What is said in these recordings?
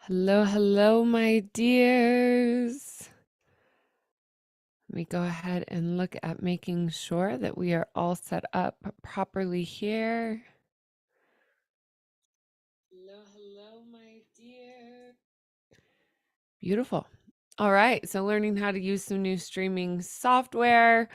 Hello, hello, my dears. Let me go ahead and look at making sure that we are all set up properly here. Hello, hello, my dear. Beautiful. All right, so learning how to use some new streaming software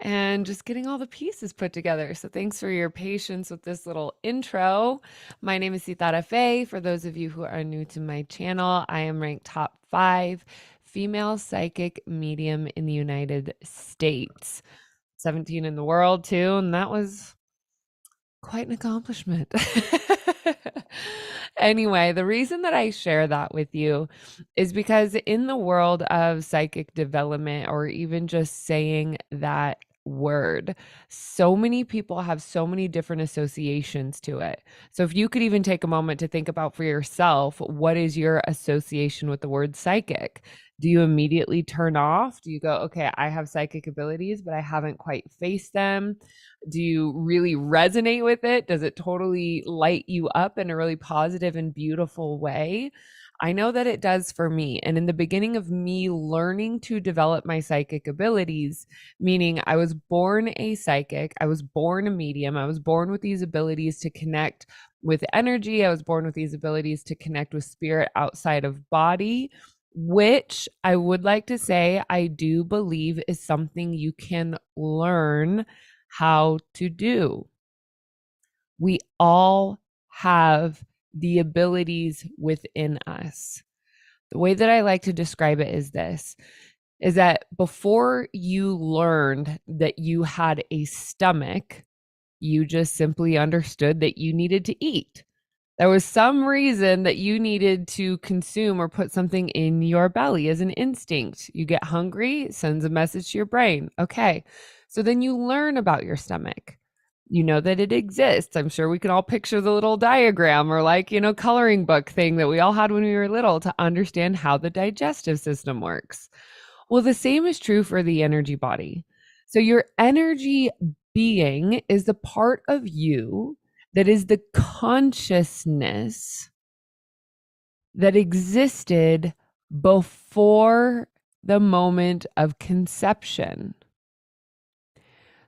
and just getting all the pieces put together. So thanks for your patience with this little intro. My name is Sitara Faye. For those of you who are new to my channel, I am ranked top 5 female psychic medium in the United States. 17 in the world too, and that was quite an accomplishment. Anyway, the reason that I share that with you is because in the world of psychic development, or even just saying that word, so many people have so many different associations to it. So if you could even take a moment to think about for yourself, what is your association with the word psychic? Do you immediately turn off? Do you go, okay, I have psychic abilities, but I haven't quite faced them? Do you really resonate with it? Does it totally light you up in a really positive and beautiful way? I know that it does for me. And in the beginning of me learning to develop my psychic abilities, meaning I was born a psychic, I was born a medium, I was born with these abilities to connect with energy, I was born with these abilities to connect with spirit outside of body, which I would like to say I do believe is something you can learn how to do. We all have the abilities within us. The way that I like to describe it is this, is that before you learned that you had a stomach, you just simply understood that you needed to eat. There was some reason that you needed to consume or put something in your belly as an instinct. You get hungry, it sends a message to your brain. Okay. So then you learn about your stomach. You know that it exists. I'm sure we can all picture the little diagram or coloring book thing that we all had when we were little to understand how the digestive system works. Well, the same is true for the energy body. So your energy being is the part of you that is the consciousness that existed before the moment of conception.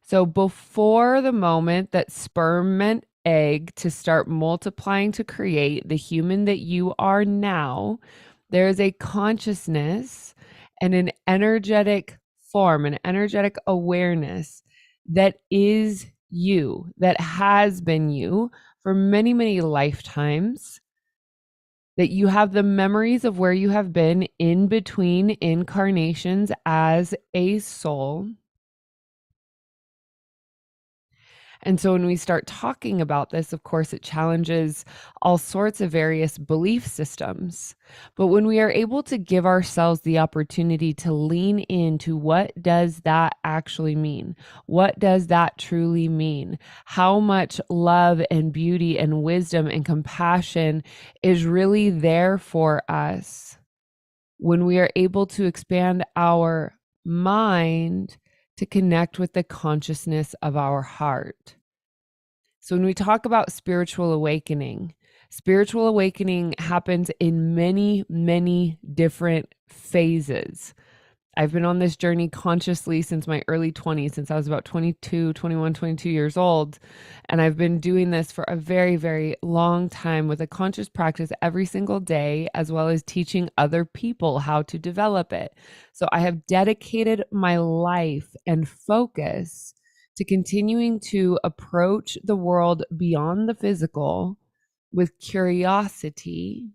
So before the moment that sperm met egg to start multiplying to create the human that you are now, there is a consciousness and an energetic form, an energetic awareness that is you, that has been you for many, many lifetimes, that you have the memories of where you have been in between incarnations as a soul. And so when we start talking about this, of course, it challenges all sorts of various belief systems. But when we are able to give ourselves the opportunity to lean into what does that actually mean? What does that truly mean? How much love and beauty and wisdom and compassion is really there for us when we are able to expand our mind to connect with the consciousness of our heart. So when we talk about spiritual awakening happens in many, many different phases. I've been on this journey consciously since my early 20s, since I was about 22, 21, 22 years old. And I've been doing this for a very, very long time with a conscious practice every single day, as well as teaching other people how to develop it. So I have dedicated my life and focus to continuing to approach the world beyond the physical with curiosity,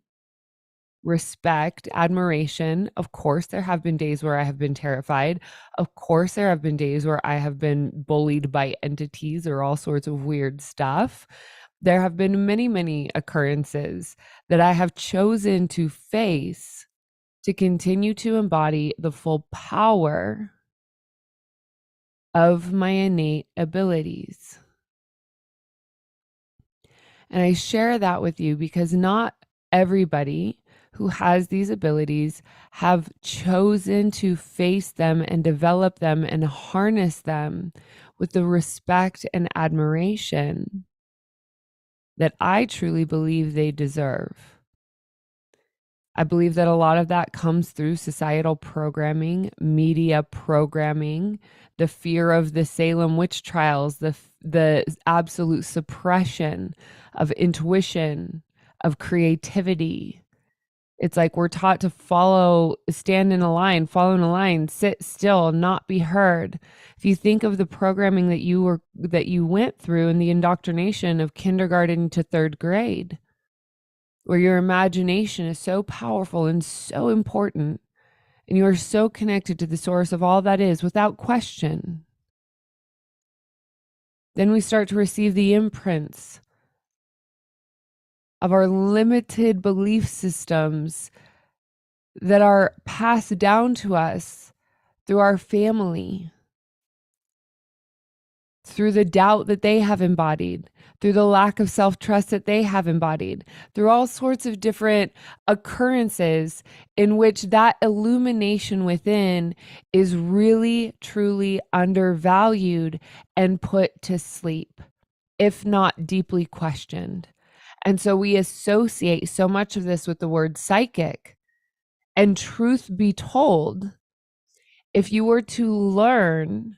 respect, admiration. Of course, there have been days where I have been terrified. Of course, there have been days where I have been bullied by entities or all sorts of weird stuff. There have been many, many occurrences that I have chosen to face to continue to embody the full power of my innate abilities. And I share that with you because not everybody who has these abilities have chosen to face them and develop them and harness them with the respect and admiration that I truly believe they deserve. I believe that a lot of that comes through societal programming, media programming, the fear of the Salem witch trials, the absolute suppression of intuition, of creativity. It's like we're taught to stand in a line, follow in a line, sit still, not be heard. If you think of the programming that you went through in the indoctrination of kindergarten to third grade, where your imagination is so powerful and so important, and you are so connected to the source of all that is without question, then we start to receive the imprints of our limited belief systems that are passed down to us through our family, through the doubt that they have embodied, through the lack of self-trust that they have embodied, through all sorts of different occurrences in which that illumination within is really, truly undervalued and put to sleep, if not deeply questioned. And so we associate so much of this with the word psychic. And truth be told, if you were to learn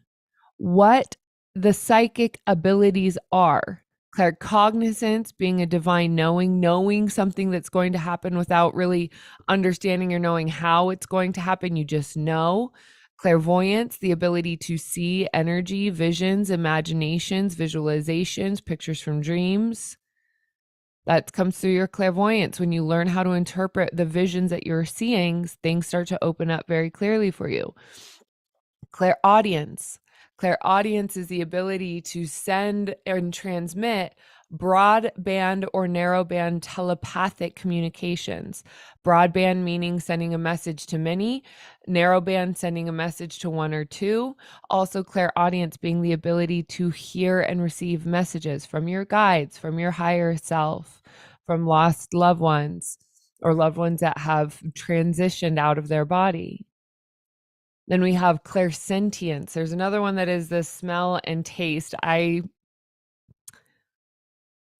what the psychic abilities are, claircognizance being a divine knowing something that's going to happen without really understanding or knowing how it's going to happen, you just know. Clairvoyance, the ability to see energy, visions, imaginations, visualizations, pictures from dreams. That comes through your clairvoyance. When you learn how to interpret the visions that you're seeing, things start to open up very clearly for you. Clairaudience. Clairaudience is the ability to send and transmit broadband or narrowband telepathic communications. Broadband meaning sending a message to many, narrowband sending a message to one or two. Also, clairaudience being the ability to hear and receive messages from your guides, from your higher self, from lost loved ones, or loved ones that have transitioned out of their body. Then we have clairsentience. There's another one that is the smell and taste.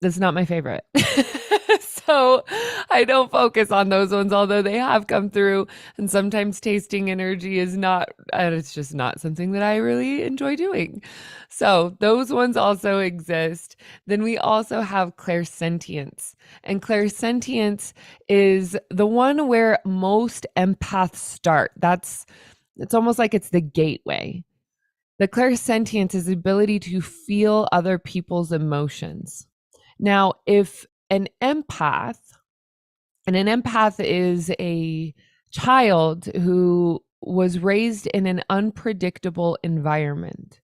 That's not my favorite. So I don't focus on those ones, although they have come through. And sometimes tasting energy is not, and it's just not something that I really enjoy doing. So those ones also exist. Then we also have clairsentience. And clairsentience is the one where most empaths start. It's almost like it's the gateway. The clairsentience is the ability to feel other people's emotions. Now, if an empath, and an empath is a child who was raised in an unpredictable environment.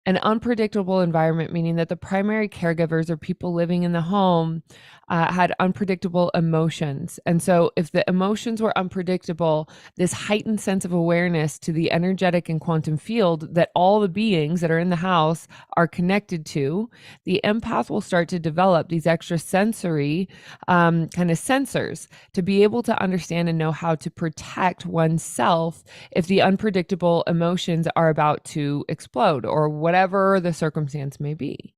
An unpredictable environment, meaning that the primary caregivers or people living in the home had unpredictable emotions. And so if the emotions were unpredictable, this heightened sense of awareness to the energetic and quantum field that all the beings that are in the house are connected to, the empath will start to develop these extrasensory kind of sensors to be able to understand and know how to protect oneself if the unpredictable emotions are about to explode or whatever the circumstance may be.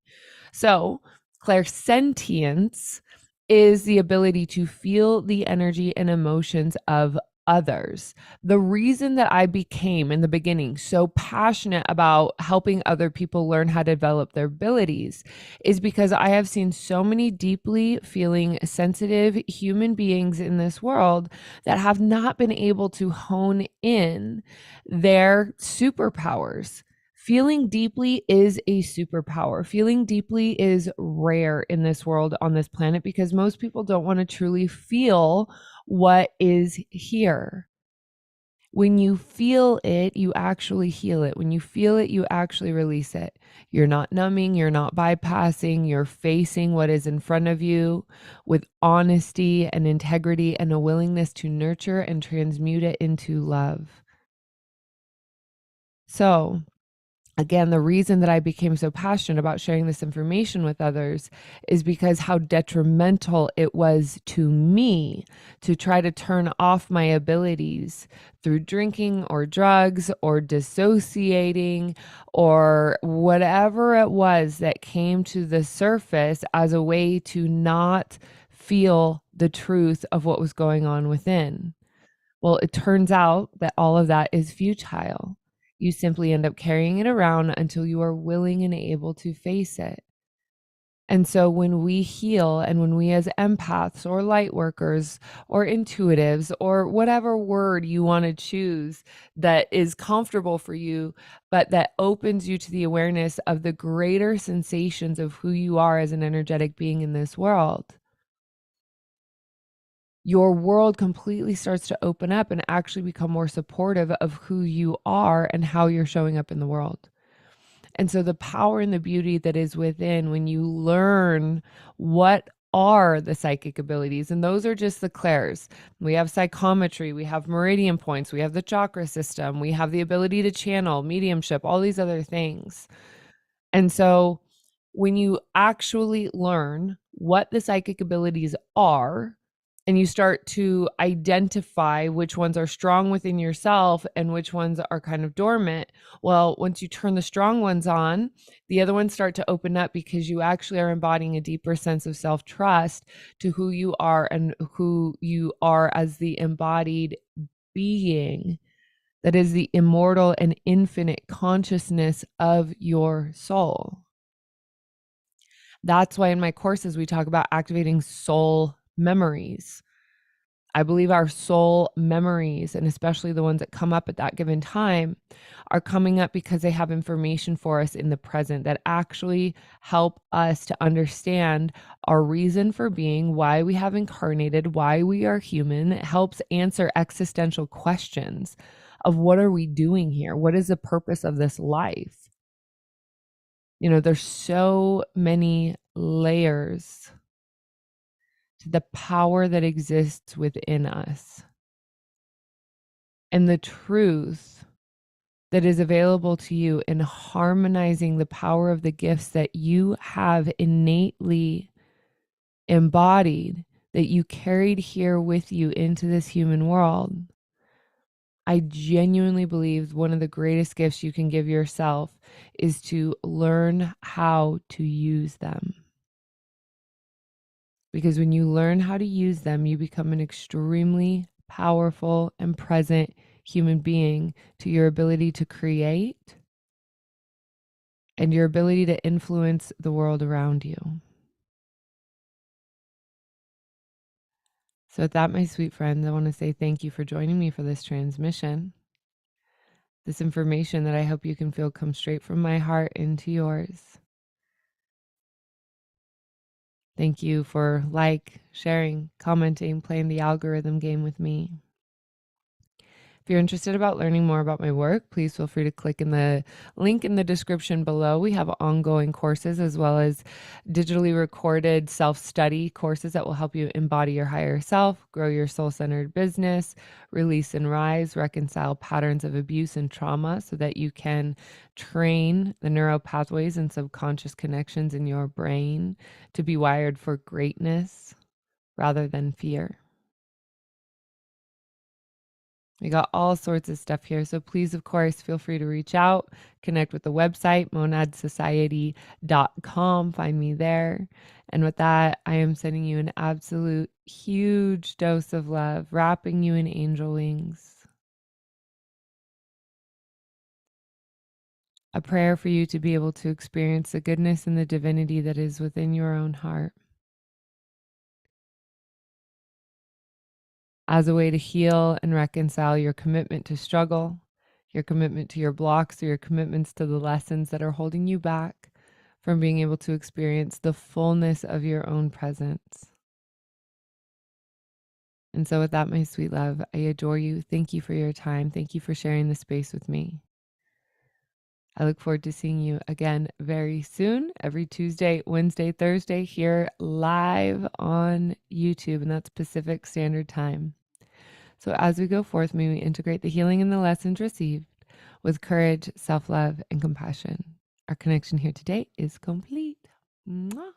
So clairsentience is the ability to feel the energy and emotions of others. The reason that I became in the beginning so passionate about helping other people learn how to develop their abilities is because I have seen so many deeply feeling sensitive human beings in this world that have not been able to hone in their superpowers. Feeling deeply is a superpower. Feeling deeply is rare in this world on this planet because most people don't want to truly feel what is here. When you feel it, you actually heal it. When you feel it, you actually release it. You're not numbing, you're not bypassing, you're facing what is in front of you with honesty and integrity and a willingness to nurture and transmute it into love. So, again, the reason that I became so passionate about sharing this information with others is because how detrimental it was to me to try to turn off my abilities through drinking or drugs or dissociating or whatever it was that came to the surface as a way to not feel the truth of what was going on within. Well, it turns out that all of that is futile. You simply end up carrying it around until you are willing and able to face it. And so when we heal and when we as empaths or light workers or intuitives or whatever word you want to choose that is comfortable for you, but that opens you to the awareness of the greater sensations of who you are as an energetic being in this world, your world completely starts to open up and actually become more supportive of who you are and how you're showing up in the world. And so the power and the beauty that is within when you learn what are the psychic abilities, and those are just the clairs. We have psychometry, we have meridian points, we have the chakra system, we have the ability to channel, mediumship, all these other things. And so when you actually learn what the psychic abilities are, and you start to identify which ones are strong within yourself and which ones are kind of dormant, well, once you turn the strong ones on, the other ones start to open up because you actually are embodying a deeper sense of self-trust to who you are and who you are as the embodied being that is the immortal and infinite consciousness of your soul. That's why in my courses, we talk about activating soul memories. I believe our soul memories, and especially the ones that come up at that given time, are coming up because they have information for us in the present that actually help us to understand our reason for being, why we have incarnated, why we are human. It helps answer existential questions of what are we doing here? What is the purpose of this life? You know, there's so many layers to the power that exists within us and the truth that is available to you in harmonizing the power of the gifts that you have innately embodied, that you carried here with you into this human world. I genuinely believe one of the greatest gifts you can give yourself is to learn how to use them. Because when you learn how to use them, you become an extremely powerful and present human being to your ability to create and your ability to influence the world around you. So, with that, my sweet friends, I want to say thank you for joining me for this transmission. This information that I hope you can feel come straight from my heart into yours. Thank you for sharing, commenting, playing the algorithm game with me. If you're interested about learning more about my work, please feel free to click in the link in the description below. We have ongoing courses as well as digitally recorded self-study courses that will help you embody your higher self, grow your soul-centered business, release and rise, reconcile patterns of abuse and trauma so that you can train the neural pathways and subconscious connections in your brain to be wired for greatness rather than fear. We got all sorts of stuff here. So please, of course, feel free to reach out, connect with the website, monadsociety.com. Find me there. And with that, I am sending you an absolute huge dose of love, wrapping you in angel wings. A prayer for you to be able to experience the goodness and the divinity that is within your own heart, as a way to heal and reconcile your commitment to struggle, your commitment to your blocks, or your commitments to the lessons that are holding you back from being able to experience the fullness of your own presence. And so, with that, my sweet love, I adore you. Thank you for your time. Thank you for sharing this space with me. I look forward to seeing you again very soon, every Tuesday, Wednesday, Thursday, here live on YouTube, and that's Pacific Standard Time. So as we go forth, may we integrate the healing and the lessons received with courage, self-love, and compassion. Our connection here today is complete. Mwah.